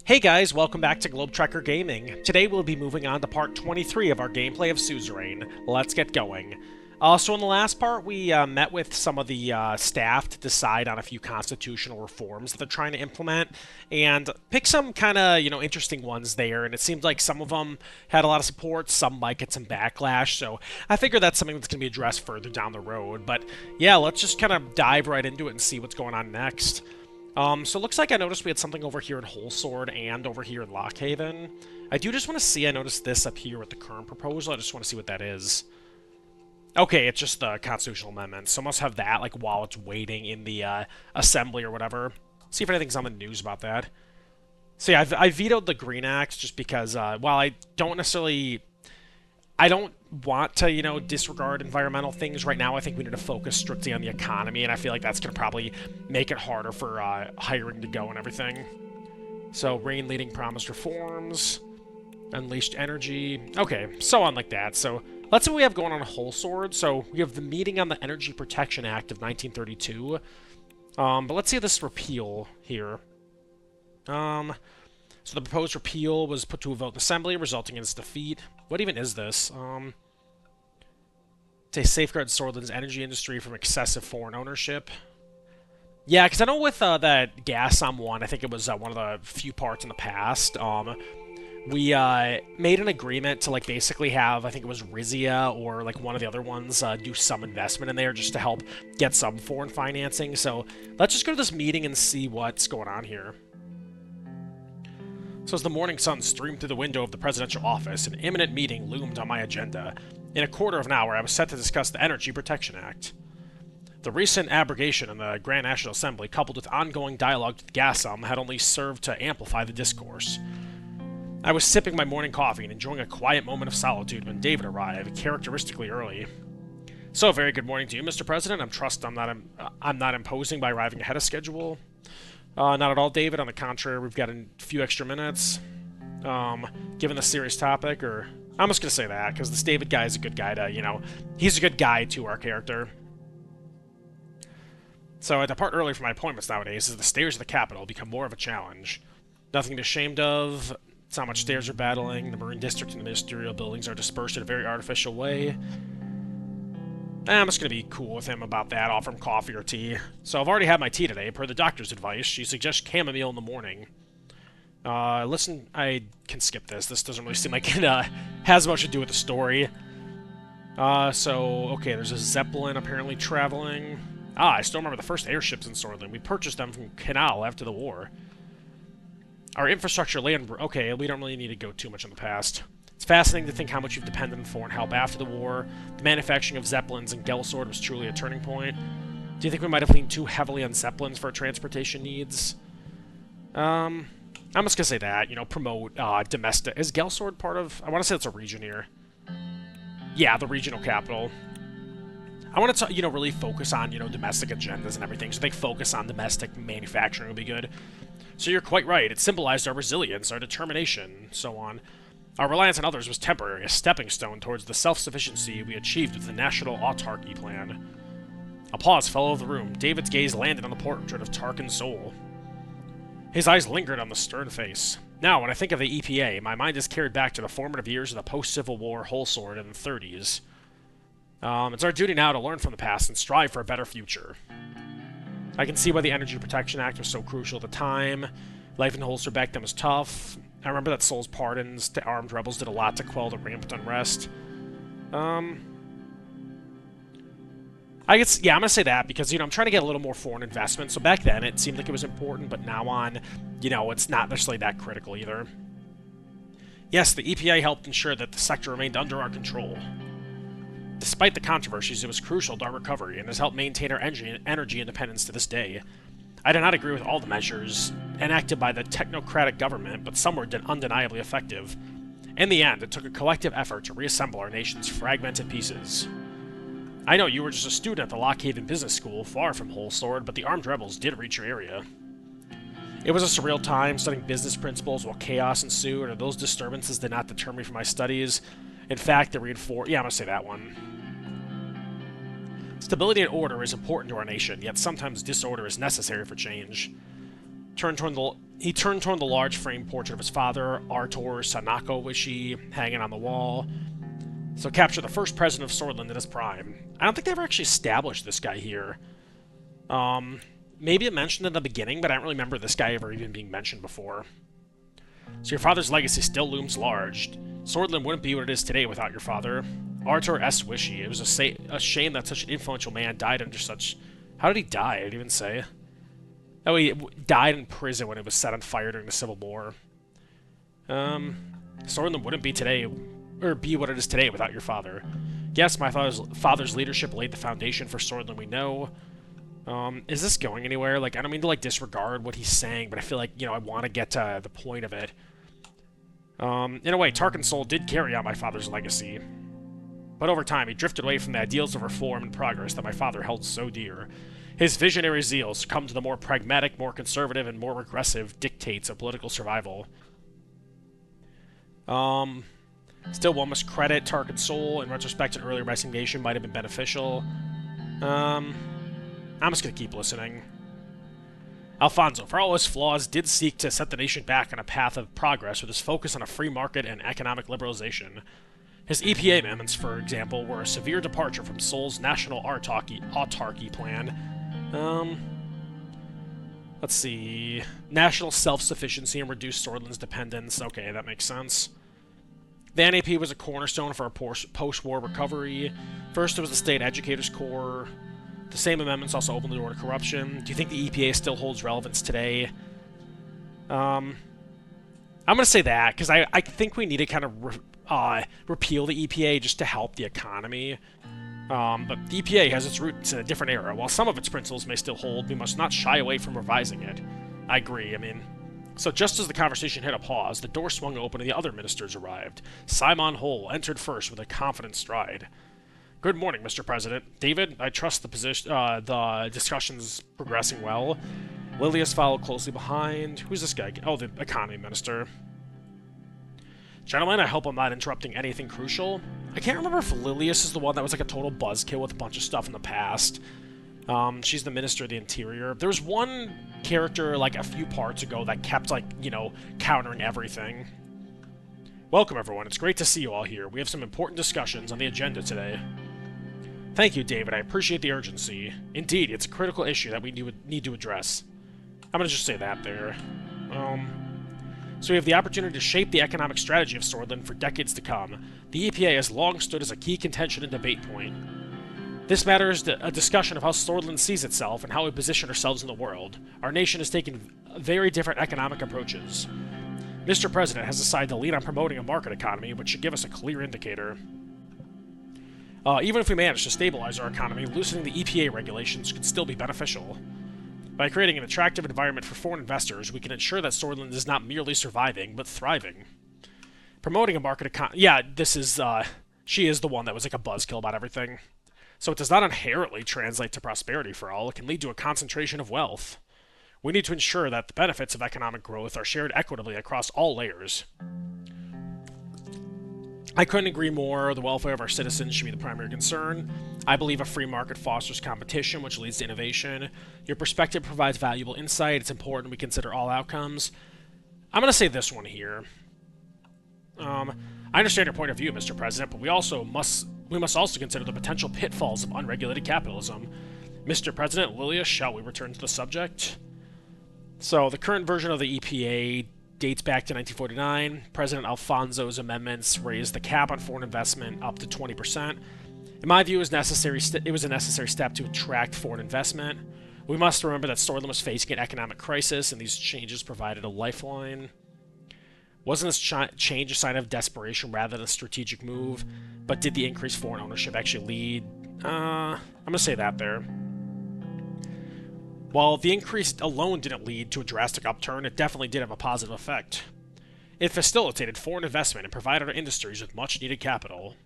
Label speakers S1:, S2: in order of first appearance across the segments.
S1: Hey guys, welcome back to Globetrotter Gaming. Today we'll be moving on to part 23 of our gameplay of Suzerain. Let's get going. So in the last part, we met with some of the staff to decide on a few constitutional reforms that they're trying to implement, and pick some kind of, interesting ones there, and it seemed like some of them had a lot of support, some might get some backlash, so I figure that's something that's going to be addressed further down the road. But yeah, let's just kind of dive right into it and see what's going on next. So it looks like I noticed we had something over here in Wholesword and over here in Lockhaven. I do just want to see, I noticed this up here with the current proposal, I just want to see what that is. Okay, it's just the constitutional amendment, so I must have that, like, while it's waiting in the, assembly or whatever. See if anything's on the news about that. So yeah, I vetoed the Green Act just because, while I don't necessarily... I don't want to, disregard environmental things right now. I think we need to focus strictly on the economy, and I feel like that's going to probably make it harder for hiring to go and everything. So, Rayne leading promised reforms, unleashed energy, okay, so on like that. So, let's see what we have going on in Wholesword. So, we have the meeting on the Energy Protection Act of 1932. But let's see this repeal here. So the proposed repeal was put to a vote in Assembly, resulting in its defeat. What even is this? To safeguard Sordland's energy industry from excessive foreign ownership. Yeah, because I know with that Gasom one, I think it was one of the few parts in the past, we made an agreement to, like, basically have, I think it was Rizia or, like, one of the other ones do some investment in there just to help get some foreign financing. So let's just go to this meeting and see what's going on here. So as the morning sun streamed through the window of the presidential office, an imminent meeting loomed on my agenda. In a quarter of an hour, I was set to discuss the Energy Protection Act. The recent abrogation in the Grand National Assembly, coupled with ongoing dialogue with Gasom, had only served to amplify the discourse. I was sipping my morning coffee and enjoying a quiet moment of solitude when David arrived, characteristically early. So, very good morning to you, Mr. President. I'm not imposing by arriving ahead of schedule. Not at all, David. On the contrary, we've got a few extra minutes. Given the serious topic, or... I'm just gonna say that, because this David guy is a good guy to, he's a good guy to our character. So I depart early from my appointments nowadays as the stairs of the Capitol become more of a challenge. Nothing to be ashamed of. It's how much stairs are battling. The Marine District and the ministerial buildings are dispersed in a very artificial way. I'm just going to be cool with him about that, offer him coffee or tea. So I've already had my tea today, per the doctor's advice. She suggests chamomile in the morning. Listen, I can skip this. This doesn't really seem like it has much to do with the story. Okay, there's a Zeppelin apparently traveling. I still remember the first airships in Sordland. We purchased them from Canal after the war. Our infrastructure land... Okay, we don't really need to go too much in the past. It's fascinating to think how much you've depended on foreign help after the war. The manufacturing of Zeppelins and Gelsword was truly a turning point. Do you think we might have leaned too heavily on Zeppelins for our transportation needs? I'm just gonna say that, promote domestic... Is Gelsword part of... I want to say it's a region here. Yeah, the regional capital. I want to, really focus on, domestic agendas and everything, so they focus on domestic manufacturing would be good. So you're quite right. It symbolized our resilience, our determination, so on. Our reliance on others was temporary, a stepping stone towards the self-sufficiency we achieved with the National Autarky Plan. Applause fell over the room. David's gaze landed on the portrait of Tarkin's soul. His eyes lingered on the stern face. Now, when I think of the EPA, my mind is carried back to the formative years of the post-Civil War Wholesword in the 30s. It's our duty now to learn from the past and strive for a better future. I can see why the Energy Protection Act was so crucial at the time. Life in Wholesword back then was tough. I remember that Soul's pardons to armed rebels did a lot to quell the rampant unrest. I guess, yeah, I'm gonna say that because, I'm trying to get a little more foreign investment. So back then, it seemed like it was important, but now on, it's not necessarily that critical either. Yes, the EPA helped ensure that the sector remained under our control. Despite the controversies, it was crucial to our recovery and has helped maintain our energy independence to this day. I do not agree with all the measures enacted by the technocratic government, but some were undeniably effective. In the end, it took a collective effort to reassemble our nation's fragmented pieces. I know you were just a student at the Lockhaven Business School, far from Wholesword, but the armed rebels did reach your area. It was a surreal time, studying business principles while chaos ensued, and those disturbances did not deter me from my studies. In fact, they reinforced... Yeah, I'm gonna say that one. Stability and order is important to our nation, yet sometimes disorder is necessary for change. Turn toward the He turned toward the large framed portrait of his father, Artur Sanako Wishi, hanging on the wall. So capture the first president of Sordland in his prime. I don't think they ever actually established this guy here. Maybe it mentioned in the beginning, but I don't really remember this guy ever even being mentioned before. So your father's legacy still looms large. Sordland wouldn't be what it is today without your father. Artur S. Wishi. It was a shame that such an influential man died under such... How did he die? I didn't even say. Oh, he died in prison when it was set on fire during the Civil War. Sordland wouldn't be today, or be what it is today without your father. Yes, my father's leadership laid the foundation for Sordland we know. Is this going anywhere? Like, I don't mean to, like, disregard what he's saying, but I feel like, you know, I want to get to the point of it. In a way, Tarkin Sol did carry out my father's legacy. But over time, he drifted away from the ideals of reform and progress that my father held so dear. His visionary zeal succumbed to the more pragmatic, more conservative, and more regressive dictates of political survival. Still, one must credit Tarkin Sol. In retrospect, an earlier resignation might have been beneficial. I'm just gonna keep listening. Alfonso, for all his flaws, did seek to set the nation back on a path of progress with his focus on a free market and economic liberalization. His EPA amendments, for example, were a severe departure from Sol's national autarky plan. Let's see. National self-sufficiency and reduced Sordland's dependence. Okay, that makes sense. The NAP was a cornerstone for our post-war recovery. First, it was the State Educators Corps. The same amendments also opened the door to corruption. Do you think the EPA still holds relevance today? I'm going to say that, because I think we need to kind of repeal the EPA just to help the economy. But the EPA has its roots in a different era. While some of its principles may still hold, we must not shy away from revising it. I agree, So just as the conversation hit a pause, the door swung open and the other ministers arrived. Simon Hole entered first with a confident stride. Good morning, Mr. President. David, I trust the discussion's progressing well. Lilius followed closely behind. Who's this guy? Oh, the economy minister. Gentlemen, I hope I'm not interrupting anything crucial. I can't remember if Lilius is the one that was like a total buzzkill with a bunch of stuff in the past. She's the Minister of the Interior. There was one character, like, a few parts ago that kept, like, you know, countering everything. Welcome, everyone. It's great to see you all here. We have some important discussions on the agenda today. Thank you, David. I appreciate the urgency. Indeed, it's a critical issue that we need to address. I'm going to just say that there. So we have the opportunity to shape the economic strategy of Sordland for decades to come. The EPA has long stood as a key contention and debate point. This matter is a discussion of how Sordland sees itself and how we position ourselves in the world. Our nation has taken very different economic approaches. Mr. President has decided to lead on promoting a market economy, which should give us a clear indicator. Even if we manage to stabilize our economy, loosening the EPA regulations could still be beneficial. By creating an attractive environment for foreign investors, we can ensure that Sordland is not merely surviving, but thriving. Promoting a market economy... Yeah, this is, she is the one that was like a buzzkill about everything. So it does not inherently translate to prosperity for all. It can lead to a concentration of wealth. We need to ensure that the benefits of economic growth are shared equitably across all layers. I couldn't agree more. The welfare of our citizens should be the primary concern. I believe a free market fosters competition, which leads to innovation. Your perspective provides valuable insight. It's important we consider all outcomes. I'm going to say this one here. I understand your point of view, Mr. President, but we must also consider the potential pitfalls of unregulated capitalism. Mr. President, Lilius, shall we return to the subject? So, the current version of the EPA dates back to 1949. President Alfonso's amendments raised the cap on foreign investment up to 20%. In my view, it was a necessary step to attract foreign investment. We must remember that Sordland was facing an economic crisis, and these changes provided a lifeline. Wasn't this change a sign of desperation rather than a strategic move? But did the increased foreign ownership actually lead? I'm going to say that there. While the increase alone didn't lead to a drastic upturn, it definitely did have a positive effect. It facilitated foreign investment and provided our industries with much-needed capital.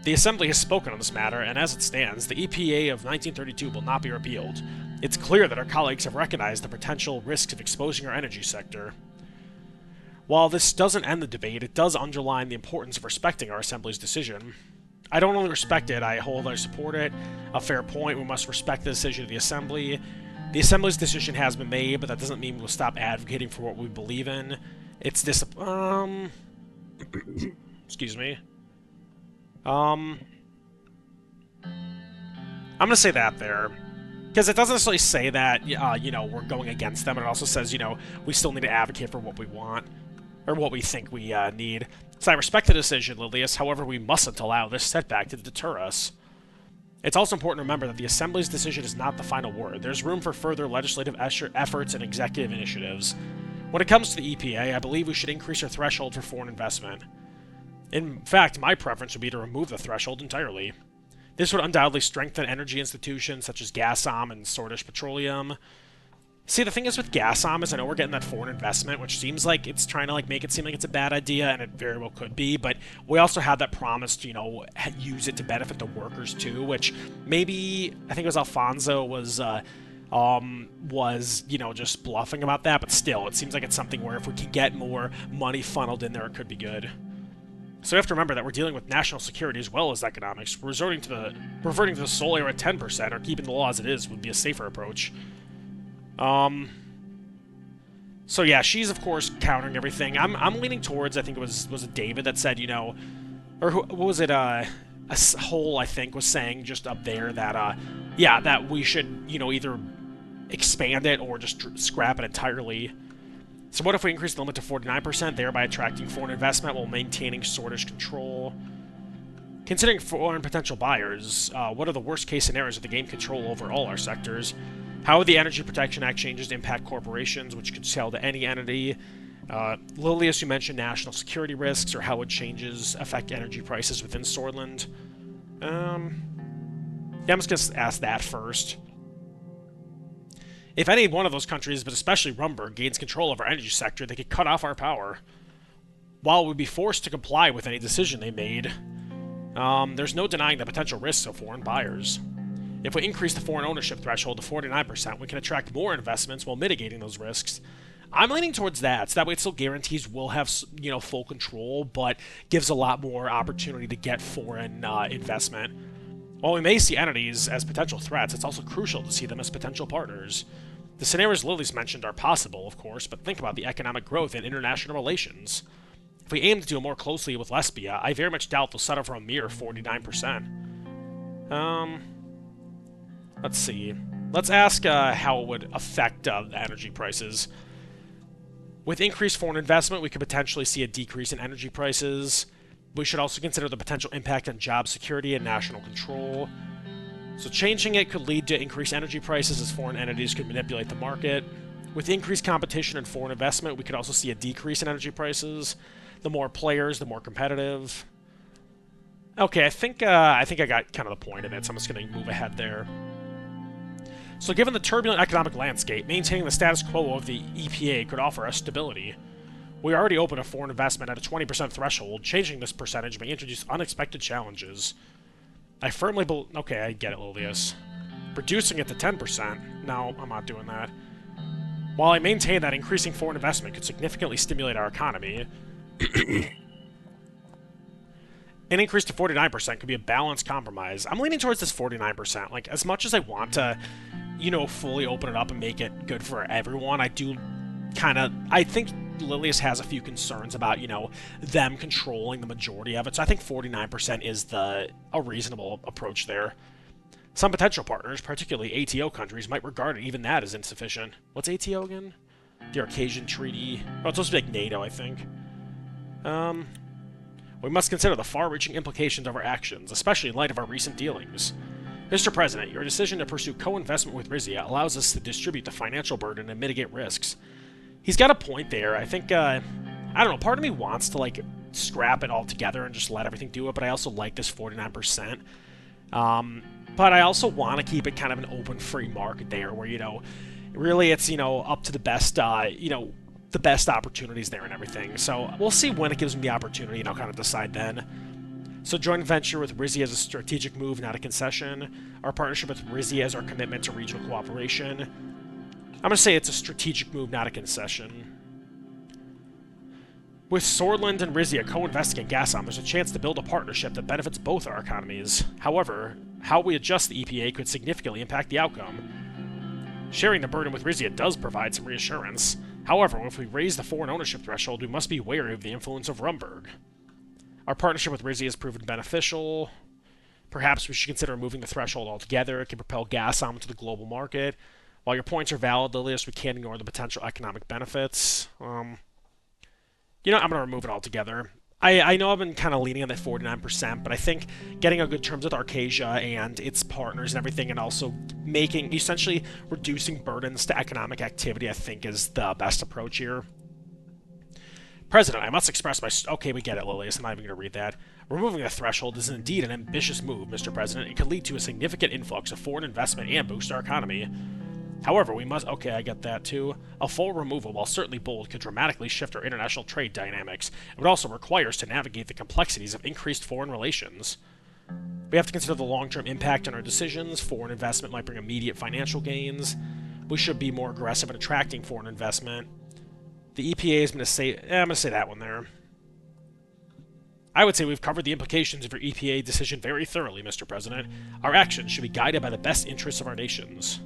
S1: The Assembly has spoken on this matter, and as it stands, the EPA of 1932 will not be repealed. It's clear that our colleagues have recognized the potential risks of exposing our energy sector. While this doesn't end the debate, it does underline the importance of respecting our Assembly's decision. I don't only respect it, I wholly support it. A fair point, we must respect the decision of the Assembly. The Assembly's decision has been made, but that doesn't mean we'll stop advocating for what we believe in. It's excuse me. I'm gonna say that there. Because it doesn't necessarily say that, you know, we're going against them. It also says, you know, we still need to advocate for what we want. Or what we think we need. So I respect the decision, Lilius. However, we mustn't allow this setback to deter us. It's also important to remember that the Assembly's decision is not the final word. There's room for further legislative efforts and executive initiatives. When it comes to the EPA, I believe we should increase our threshold for foreign investment. In fact, my preference would be to remove the threshold entirely. This would undoubtedly strengthen energy institutions such as Gasom and Sordland Petroleum. See, the thing is with Gasom is I know we're getting that foreign investment, which seems like it's trying to make it seem like it's a bad idea, and it very well could be, but we also had that promise to, you know, use it to benefit the workers too, which maybe, I think it was Alfonso was, you know, just bluffing about that, but still, it seems like it's something where if we can get more money funneled in there, it could be good. So we have to remember that we're dealing with national security as well as economics. Reverting to the sole era 10% or keeping the law as it is would be a safer approach. So yeah, she's of course countering everything. I'm leaning towards, I think it was it David that said, you know, or what was it, a whole, I think, was saying just up there that, yeah, that we should, you know, either expand it or just scrap it entirely. So what if we increase the limit to 49%, thereby attracting foreign investment while maintaining Sordland control? Considering foreign potential buyers, what are the worst-case scenarios of the game control over all our sectors? How would the Energy Protection Act changes impact corporations, which could sell to any entity? Lilius, you mentioned national security risks, or how it changes affect energy prices within Sordland. Yeah, I'm just going to ask that first. If any one of those countries, but especially Rumburg, gains control of our energy sector, they could cut off our power. While we'd be forced to comply with any decision they made, there's no denying the potential risks of foreign buyers. If we increase the foreign ownership threshold to 49%, we can attract more investments while mitigating those risks. I'm leaning towards that, so that way it still guarantees we'll have, you know, full control, but gives a lot more opportunity to get foreign investment. While we may see entities as potential threats, it's also crucial to see them as potential partners. The scenarios Lily's mentioned are possible, of course, but think about the economic growth in international relations. If we aim to deal more closely with Lesbia, I very much doubt they'll settle for a mere 49%. Let's see. Let's ask how it would affect the energy prices. With increased foreign investment, we could potentially see a decrease in energy prices. We should also consider the potential impact on job security and national control. So changing it could lead to increased energy prices as foreign entities could manipulate the market. With increased competition and foreign investment, we could also see a decrease in energy prices. The more players, the more competitive. Okay, I think I got kind of the point of it, so I'm just going to move ahead there. So given the turbulent economic landscape, maintaining the status quo of the EPA could offer us stability. We already open a foreign investment at a 20% threshold. Changing this percentage may introduce unexpected challenges. I firmly believe... Okay, I get it, Lilius. Reducing it to 10%? No, I'm not doing that. While I maintain that increasing foreign investment could significantly stimulate our economy, an increase to 49% could be a balanced compromise. I'm leaning towards this 49%. Like, as much as I want to, you know, fully open it up and make it good for everyone, I do kind of... I think Lilius has a few concerns about, you know, them controlling the majority of it, so I think 49% is a reasonable approach there. Some potential partners, particularly ATO countries, might regard even that as insufficient. What's ATO again? The Arcasian Treaty. Oh, it's supposed to be like NATO, I think. We must consider the far-reaching implications of our actions, especially in light of our recent dealings. Mr. President, your decision to pursue co-investment with Rizia allows us to distribute the financial burden and mitigate risks. He's got a point there. I think, I don't know, part of me wants to, like, scrap it all together and just let everything do it, but I also like this 49%. But I also want to keep it kind of an open, free market there, where, you know, really it's, you know, up to the best, you know, the best opportunities there and everything. So we'll see when it gives me the opportunity, and I'll kind of decide then. So joint venture with Rizia is a strategic move, not a concession. Our partnership with Rizia is our commitment to regional cooperation. I'm going to say it's a strategic move, not a concession. With Sordland and Rizia co-investing in Gasom, there's a chance to build a partnership that benefits both our economies. However, how we adjust the EPA could significantly impact the outcome. Sharing the burden with Rizia does provide some reassurance. However, if we raise the foreign ownership threshold, we must be wary of the influence of Rumburg. Our partnership with Rizia has proven beneficial. Perhaps we should consider removing the threshold altogether. It can propel gas onto the global market. While your points are valid, Lilius, we can't ignore the potential economic benefits. I'm going to remove it altogether. I know I've been kind of leaning on that 49%, but I think getting on good terms with Arcasia and its partners and everything, and also essentially reducing burdens to economic activity, I think is the best approach here. President, I must express my... Okay, we get it, Lilius. I'm not even going to read that. Removing the threshold is indeed an ambitious move, Mr. President. It could lead to a significant influx of foreign investment and boost our economy. However, we must... Okay, I get that too. A full removal, while certainly bold, could dramatically shift our international trade dynamics. It would also require us to navigate the complexities of increased foreign relations. We have to consider the long-term impact on our decisions. Foreign investment might bring immediate financial gains. We should be more aggressive in attracting foreign investment. The EPA is going to say... I'm going to say that one there. I would say we've covered the implications of your EPA decision very thoroughly, Mr. President. Our actions should be guided by the best interests of our nations.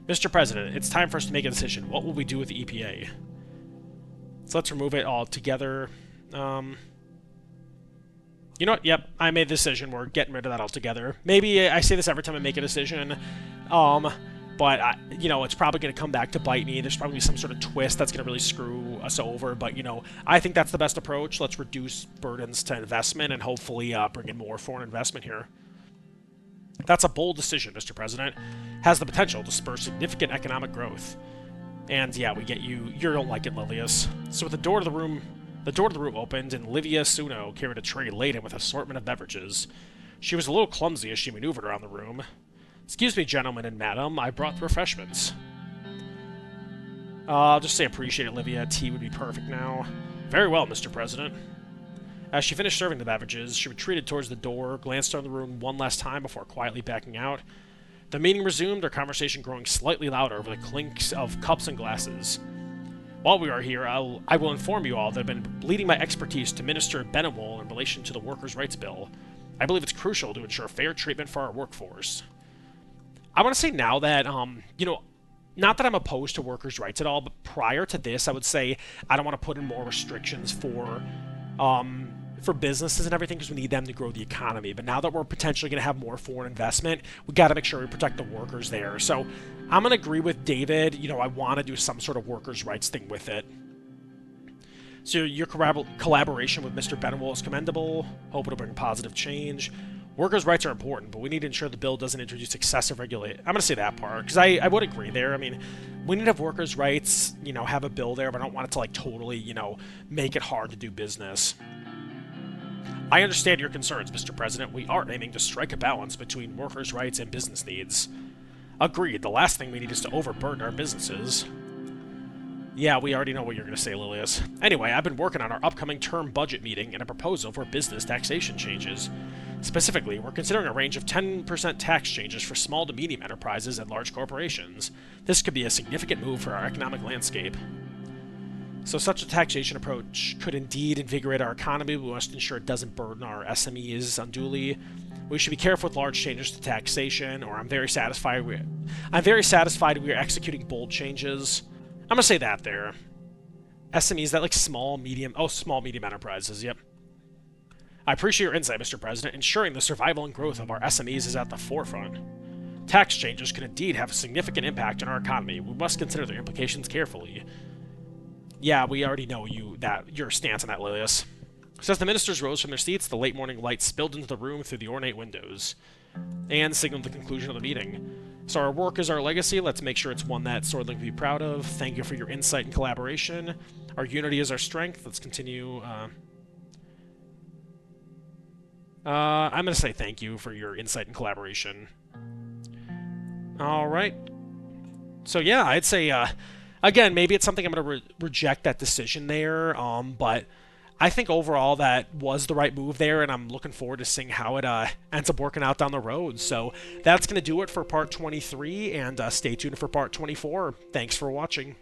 S1: Mr. President, it's time for us to make a decision. What will we do with the EPA? So let's remove it all together. You know what? Yep, I made the decision. We're getting rid of that altogether. Maybe I say this every time I make a decision. But, it's probably going to come back to bite me. There's probably some sort of twist that's going to really screw us over. But, I think that's the best approach. Let's reduce burdens to investment and hopefully bring in more foreign investment here. That's a bold decision, Mr. President. Has the potential to spur significant economic growth. And, yeah, we get you. You don't like it, Lilius. So with the door to the room opened, and Livia Suno carried a tray laden with an assortment of beverages. She was a little clumsy as she maneuvered around the room. Excuse me, gentlemen and madam, I brought the refreshments. I'll just say appreciate it, Livia. Tea would be perfect now. Very well, Mr. President. As she finished serving the beverages, she retreated towards the door, glanced around the room one last time before quietly backing out. The meeting resumed, our conversation growing slightly louder over the clinks of cups and glasses. While we are here, I will inform you all that I've been leading my expertise to Minister Benewell in relation to the Workers' Rights Bill. I believe it's crucial to ensure fair treatment for our workforce. I want to say now that, not that I'm opposed to workers' rights at all, but prior to this, I would say I don't want to put in more restrictions for businesses and everything because we need them to grow the economy. But now that we're potentially going to have more foreign investment, we got to make sure we protect the workers there. So I'm going to agree with David. I want to do some sort of workers' rights thing with it. So your collaboration with Mr. Benewell is commendable. Hope it'll bring positive change. Workers' rights are important, but we need to ensure the bill doesn't introduce excessive regulation. I'm going to say that part, because I would agree there. I mean, we need to have workers' rights, have a bill there, but I don't want it to, totally, make it hard to do business. I understand your concerns, Mr. President. We are aiming to strike a balance between workers' rights and business needs. Agreed. The last thing we need is to overburden our businesses. Yeah, we already know what you're going to say, Lilius. Anyway, I've been working on our upcoming term budget meeting and a proposal for business taxation changes. Specifically, we're considering a range of 10% tax changes for small to medium enterprises and large corporations. This could be a significant move for our economic landscape. So such a taxation approach could indeed invigorate our economy. We must ensure it doesn't burden our SMEs unduly. We should be careful with large changes to taxation, or I'm very satisfied we are executing bold changes. I'm going to say that there. SMEs, that small, medium enterprises, yep. I appreciate your insight, Mr. President. Ensuring the survival and growth of our SMEs is at the forefront. Tax changes could indeed have a significant impact on our economy. We must consider their implications carefully. Yeah, we already know your stance on that, Lilius. So as the ministers rose from their seats, the late morning light spilled into the room through the ornate windows, and signaled the conclusion of the meeting. So our work is our legacy. Let's make sure it's one that Sordland can be proud of. Thank you for your insight and collaboration. Our unity is our strength. Let's continue. I'm going to say thank you for your insight and collaboration. All right. So yeah, I'd say, again, maybe it's something I'm going to reject that decision there, but I think overall that was the right move there, and I'm looking forward to seeing how it ends up working out down the road. So that's going to do it for part 23, and stay tuned for part 24. Thanks for watching.